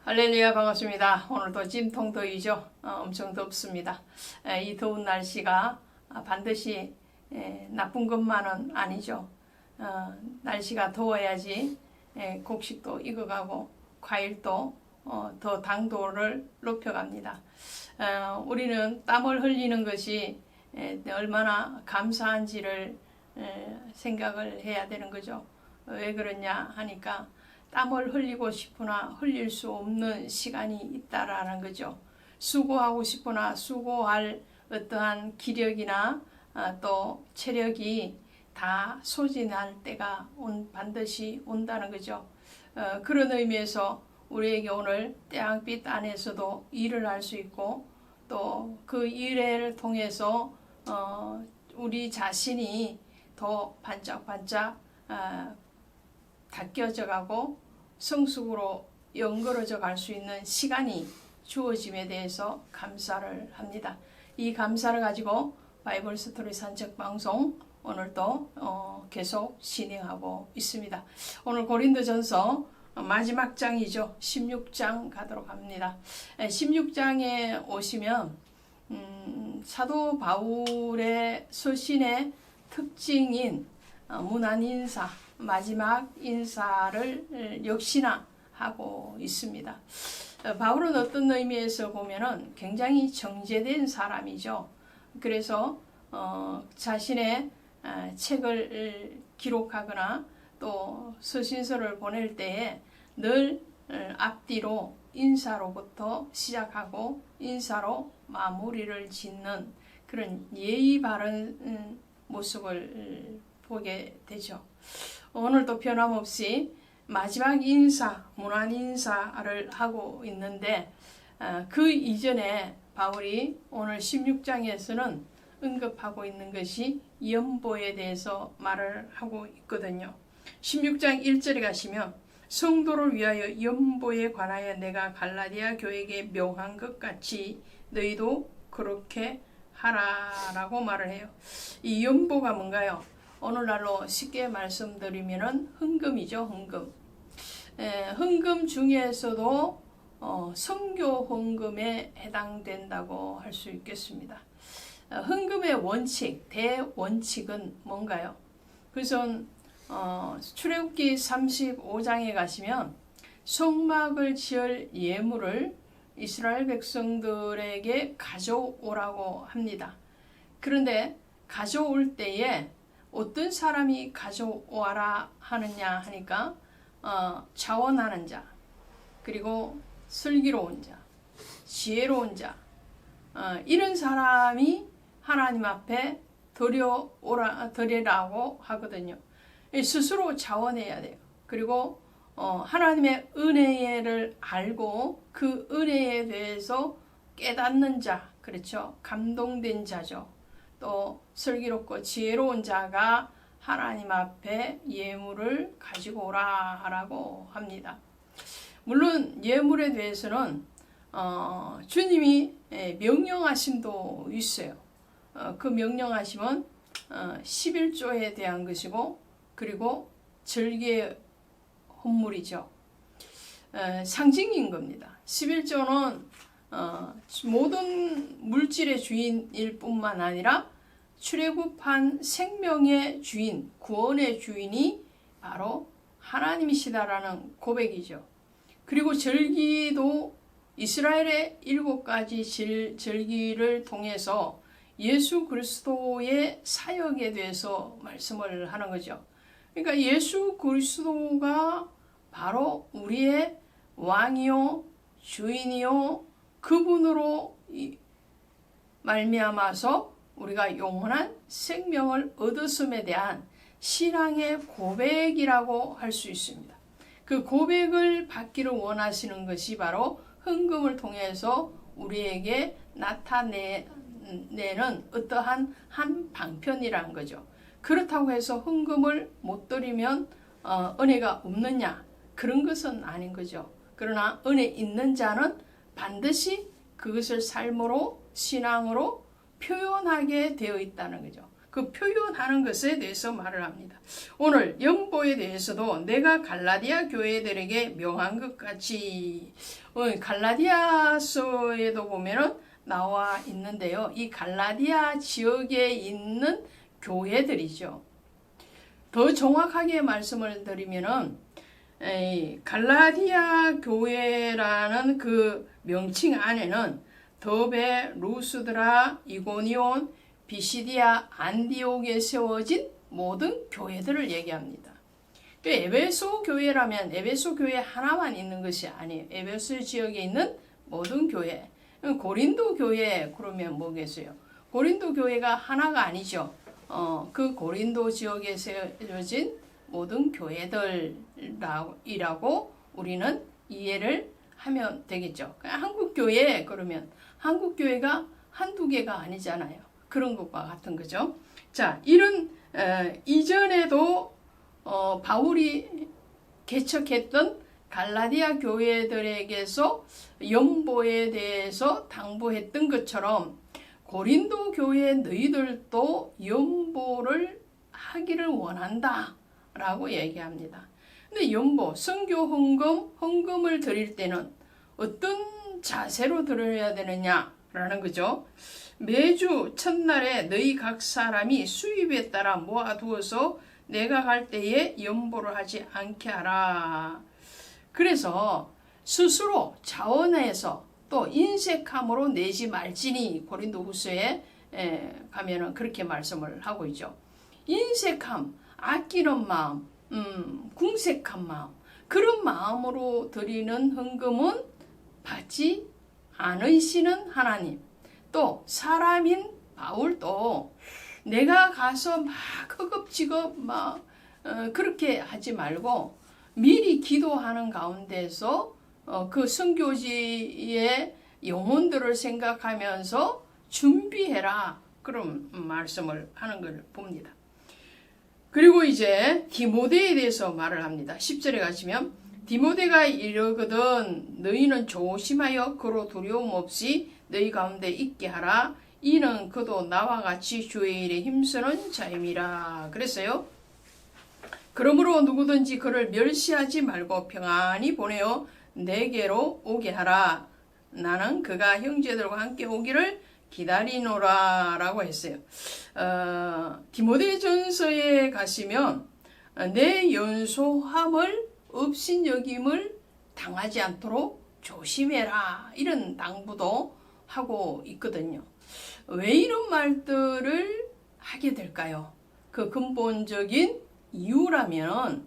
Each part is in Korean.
할렐루야, 반갑습니다. 오늘도 찜통더위죠. 엄청 덥습니다. 이 더운 날씨가 반드시 나쁜 것만은 아니죠. 날씨가 더워야지 곡식도 익어가고 과일도 더 당도를 높여갑니다. 우리는 땀을 흘리는 것이 얼마나 감사한지를 생각을 해야 되는 거죠. 왜 그러냐 하니까 땀을 흘리고 싶으나 흘릴 수 없는 시간이 있다라는 거죠. 수고하고 싶으나 수고할 어떠한 기력이나 또 체력이 다 소진할 때가 반드시 온다는 거죠. 그런 의미에서 우리에게 오늘 태양빛 안에서도 일을 할 수 있고 또 그 일을 통해서 우리 자신이 더 반짝반짝 닦여져 가고 성숙으로 연결어져 갈 수 있는 시간이 주어짐에 대해서 감사를 합니다. 이 감사를 가지고 바이블 스토리 산책 방송 오늘도 계속 진행하고 있습니다. 오늘 고린도전서 마지막 장이죠. 16장 가도록 합니다. 16장에 오시면 사도 바울의 서신의 특징인 문안인사, 마지막 인사를 역시나 하고 있습니다. 바울은 어떤 의미에서 보면은 굉장히 정제된 사람이죠. 그래서 자신의 책을 기록하거나 또 서신서를 보낼 때에 늘 앞뒤로 인사로부터 시작하고 인사로 마무리를 짓는 그런 예의 바른 모습을 보게 되죠. 오늘도 변함없이 마지막 인사, 문안 인사를 하고 있는데 그 이전에 바울이 오늘 16장에서는 언급하고 있는 것이 연보에 대해서 말을 하고 있거든요. 16장 1절에 가시면 성도를 위하여 연보에 관하여 내가 갈라디아 교회에게 명한 것 같이 너희도 그렇게 하라라고 말을 해요. 이 연보가 뭔가요? 오늘날로 쉽게 말씀드리면은 헌금이죠. 헌금. 헌금 중에서도 선교 헌금에 해당된다고 할 수 있겠습니다. 헌금의 원칙, 대원칙은 뭔가요? 그래서 출애굽기 35장에 가시면 성막을 지을 예물을 이스라엘 백성들에게 가져오라고 합니다. 그런데 가져올 때에 어떤 사람이 가져와라 하느냐 하니까 자원하는 자, 그리고 슬기로운 자, 지혜로운 자, 이런 사람이 하나님 앞에 드리라고 하거든요. 스스로 자원해야 돼요. 그리고 하나님의 은혜를 알고 그 은혜에 대해서 깨닫는 자, 그렇죠. 감동된 자죠. 또 슬기롭고 지혜로운 자가 하나님 앞에 예물을 가지고 오라라고 합니다. 물론 예물에 대해서는 주님이 명령하심도 있어요. 그 명령하심은 11조에 대한 것이고 그리고 절개 헌물이죠. 상징인 겁니다. 11조는 모든 물질의 주인일 뿐만 아니라 출애굽한 생명의 주인, 구원의 주인이 바로 하나님이시다라는 고백이죠. 그리고 절기도 이스라엘의 7가지 절기를 통해서 예수 그리스도의 사역에 대해서 말씀을 하는 거죠. 그러니까 예수 그리스도가 바로 우리의 왕이요 주인이요 그분으로 말미암아서 우리가 영원한 생명을 얻었음에 대한 신앙의 고백이라고 할 수 있습니다. 그 고백을 받기를 원하시는 것이 바로 헌금을 통해서 우리에게 나타내는 어떠한 한 방편이라는 거죠. 그렇다고 해서 헌금을 못 드리면 은혜가 없느냐? 그런 것은 아닌 거죠. 그러나 은혜 있는 자는 반드시 그것을 삶으로 신앙으로 표현하게 되어 있다는 거죠. 그 표현하는 것에 대해서 말을 합니다. 오늘 연보에 대해서도 내가 갈라디아 교회들에게 명한 것 같이 갈라디아서에도 보면은 나와 있는데요. 이 갈라디아 지역에 있는 교회들이죠. 더 정확하게 말씀을 드리면은 갈라디아 교회라는 그 명칭 안에는 더베, 루스드라, 이고니온, 비시디아, 안디옥에 세워진 모든 교회들을 얘기합니다. 에베소 교회라면 에베소 교회 하나만 있는 것이 아니에요. 에베소 지역에 있는 모든 교회. 고린도 교회 그러면 뭐겠어요? 고린도 교회가 하나가 아니죠. 그 고린도 지역에 세워진 모든 교회들이라고 우리는 이해를 하면 되겠죠. 한국 교회 그러면 한국 교회가 한두 개가 아니잖아요. 그런 것과 같은 거죠. 자, 이런 이전에도 바울이 개척했던 갈라디아 교회들에게서 연보에 대해서 당부했던 것처럼 고린도 교회 너희들도 연보를 하기를 원한다 라고 얘기합니다. 근데 연보, 선교 헌금을 드릴 때는 어떤 자세로 드려야 되느냐라는 거죠. 매주 첫날에 너희 각 사람이 수입에 따라 모아두어서 내가 갈 때에 연보를 하지 않게 하라. 그래서 스스로 자원해서 또 인색함으로 내지 말지니 고린도 후서에 가면은 그렇게 말씀을 하고 있죠. 인색함, 아끼는 마음, 궁색한 마음, 그런 마음으로 드리는 헌금은 받지 않으시는 하나님. 또 사람인 바울도 내가 가서 막 허겁지겁 막 그렇게 하지 말고 미리 기도하는 가운데서 그 선교지의 영혼들을 생각하면서 준비해라. 그런 말씀을 하는 걸 봅니다. 그리고 이제 디모데에 대해서 말을 합니다. 10절에 가시면 디모데가 이르거든 너희는 조심하여 그로 두려움 없이 너희 가운데 있게 하라. 이는 그도 나와 같이 주의 일에 힘쓰는 자임이라. 그랬어요. 그러므로 누구든지 그를 멸시하지 말고 평안히 보내어 내게로 오게 하라. 나는 그가 형제들과 함께 오기를 기다리노라 라고 했어요. 디모데전서에 가시면 내 연소함을 업신여김을 당하지 않도록 조심해라 이런 당부도 하고 있거든요. 왜 이런 말들을 하게 될까요? 그 근본적인 이유라면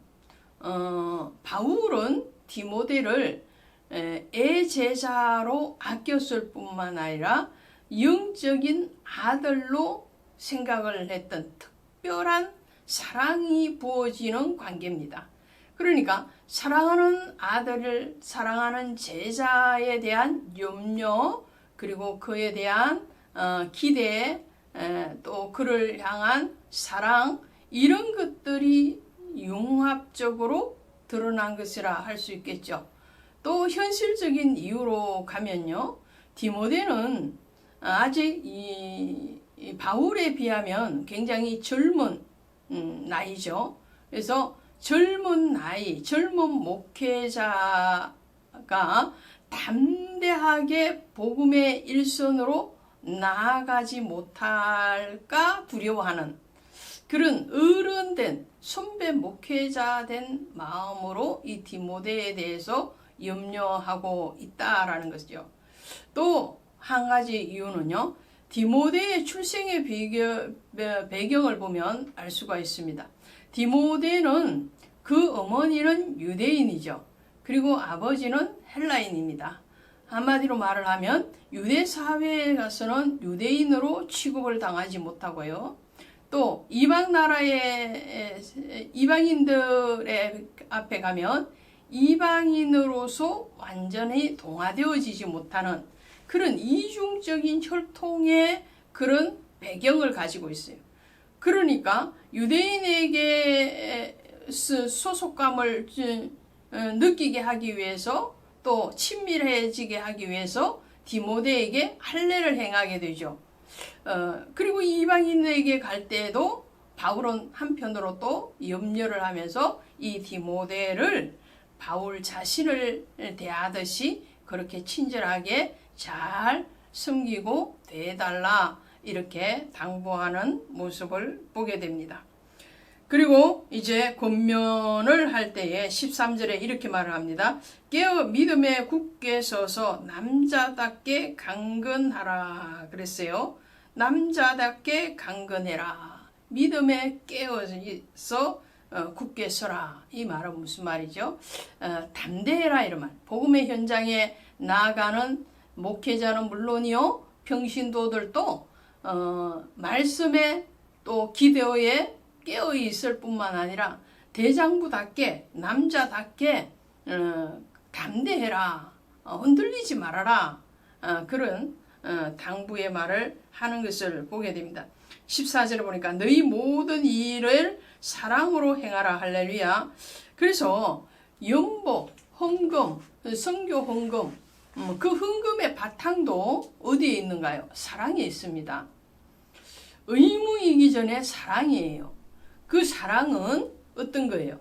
바울은 디모데를 애제자로 아꼈을 뿐만 아니라 영적인 아들로 생각을 했던 특별한 사랑이 부어지는 관계입니다. 그러니까 사랑하는 아들을 사랑하는 제자에 대한 염려 그리고 그에 대한 기대 또 그를 향한 사랑 이런 것들이 융합적으로 드러난 것이라 할 수 있겠죠. 또 현실적인 이유로 가면요. 디모데는 아직 이 바울에 비하면 굉장히 젊은 나이죠. 그래서 젊은 나이, 젊은 목회자가 담대하게 복음의 일선으로 나아가지 못할까 두려워하는 그런 어른된 선배 목회자 된 마음으로 이 디모데에 대해서 염려하고 있다라는 것이죠. 또 한 가지 이유는요. 디모데의 출생의 배경을 보면 알 수가 있습니다. 디모데는 그 어머니는 유대인이죠. 그리고 아버지는 헬라인입니다. 한마디로 말을 하면 유대 사회에 가서는 유대인으로 취급을 당하지 못하고요. 또 이방 나라의 이방인들의 앞에 가면 이방인으로서 완전히 동화되어지지 못하는 그런 이중적인 혈통의 그런 배경을 가지고 있어요. 그러니까 유대인에게 소속감을 느끼게 하기 위해서 또 친밀해지게 하기 위해서 디모데에게 할례를 행하게 되죠. 그리고 이방인에게 갈 때에도 바울은 한편으로 또 염려를 하면서 이 디모데를 바울 자신을 대하듯이 그렇게 친절하게 잘 섬기고 대해달라 이렇게 당부하는 모습을 보게 됩니다. 그리고 이제 권면을 할 때에 13절에 이렇게 말을 합니다. 깨어 믿음에 굳게 서서 남자답게 강건하라 그랬어요. 남자답게 강건해라. 믿음에 깨어서 굳게 서라. 이 말은 무슨 말이죠? 담대해라 이런 말. 복음의 현장에 나아가는 목회자는 물론이요. 평신도들도 말씀에 또 기도에 깨어 있을 뿐만 아니라 대장부답게 남자답게 담대해라. 흔들리지 말아라. 그런 당부의 말을 하는 것을 보게 됩니다. 14절에 보니까 너희 모든 일을 사랑으로 행하라. 할렐루야. 그래서 연보, 헌금, 선교 헌금, 그 헌금의 바탕도 어디에 있는가요? 사랑에 있습니다. 의무이기 전에 사랑이에요. 그 사랑은 어떤 거예요?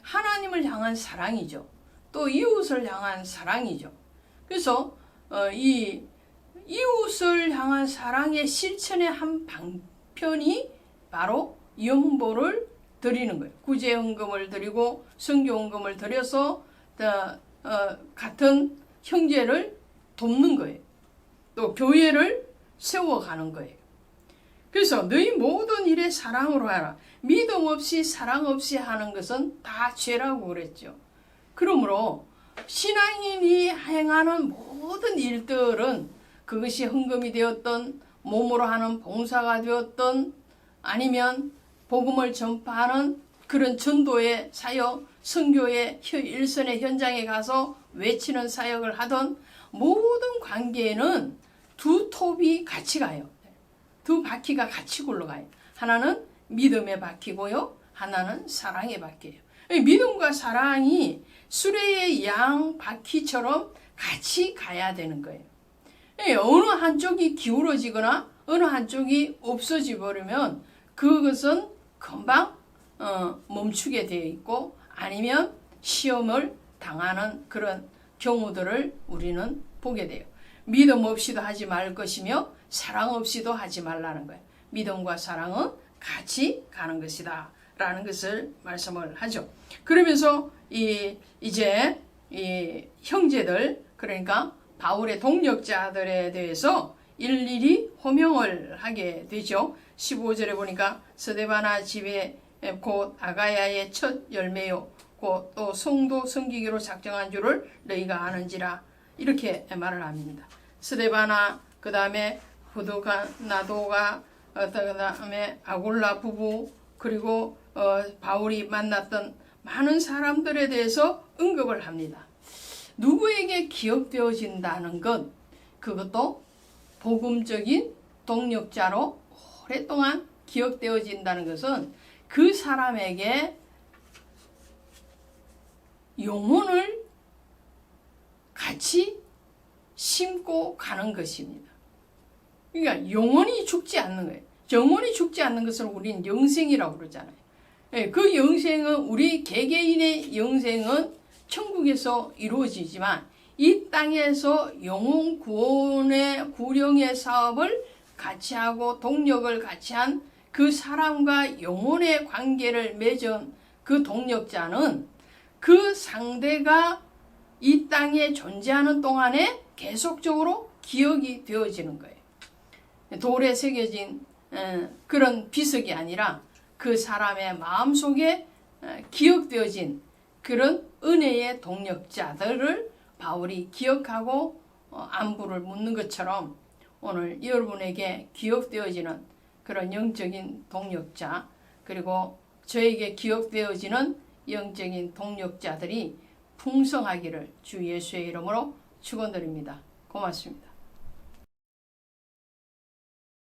하나님을 향한 사랑이죠. 또 이웃을 향한 사랑이죠. 그래서 이 이웃을 향한 사랑의 실천의 한 방편이 바로 연보를 드리는 거예요. 구제헌금을 드리고 선교헌금을 드려서 같은 형제를 돕는 거예요. 또 교회를 세워가는 거예요. 그래서 너희 모든 일에 사랑으로 하라. 믿음 없이 사랑 없이 하는 것은 다 죄라고 그랬죠. 그러므로 신앙인이 행하는 모든 일들은 그것이 헌금이 되었던 몸으로 하는 봉사가 되었던 아니면 복음을 전파하는 그런 전도의 사역, 선교의 일선의 현장에 가서 외치는 사역을 하던 모든 관계에는 두 톱이 같이 가요. 두 바퀴가 같이 굴러가요. 하나는 믿음의 바퀴고요. 하나는 사랑의 바퀴예요. 믿음과 사랑이 수레의 양 바퀴처럼 같이 가야 되는 거예요. 어느 한쪽이 기울어지거나 어느 한쪽이 없어져 버리면 그것은 금방 멈추게 되어 있고 아니면 시험을 당하는 그런 경우들을 우리는 보게 돼요. 믿음 없이도 하지 말 것이며 사랑 없이도 하지 말라는 거예요. 믿음과 사랑은 같이 가는 것이다 라는 것을 말씀을 하죠. 그러면서 이제 이 형제들 그러니까 바울의 동력자들에 대해서 일일이 호명을 하게 되죠. 15절에 보니까 스데바나 집에 곧 아가야의 첫 열매요 곧 또 성도 섬기기로 작정한 줄을 너희가 아는지라 이렇게 말을 합니다. 스데바나 그 다음에 후드나도가 그 다음에 아골라 부부 그리고 바울이 만났던 많은 사람들에 대해서 언급을 합니다. 누구에게 기억되어진다는 것 그것도 복음적인 동력자로 오랫동안 기억되어진다는 것은 그 사람에게 영혼을 같이 심고 가는 것입니다. 그러니까 영혼이 죽지 않는 거예요. 영혼이 죽지 않는 것을 우리는 영생이라고 그러잖아요. 그 영생은 우리 개개인의 영생은 천국에서 이루어지지만 이 땅에서 영혼 구원의 구령의 사업을 같이 하고 동력을 같이 한 그 사람과 영혼의 관계를 맺은 그 동력자는 그 상대가 이 땅에 존재하는 동안에 계속적으로 기억이 되어지는 거예요. 돌에 새겨진 그런 비석이 아니라 그 사람의 마음속에 기억되어진 그런 은혜의 동력자들을 바울이 기억하고 안부를 묻는 것처럼 오늘 여러분에게 기억되어지는 그런 영적인 동력자 그리고 저에게 기억되어지는 영적인 동력자들이 풍성하기를 주 예수의 이름으로 축원드립니다. 고맙습니다.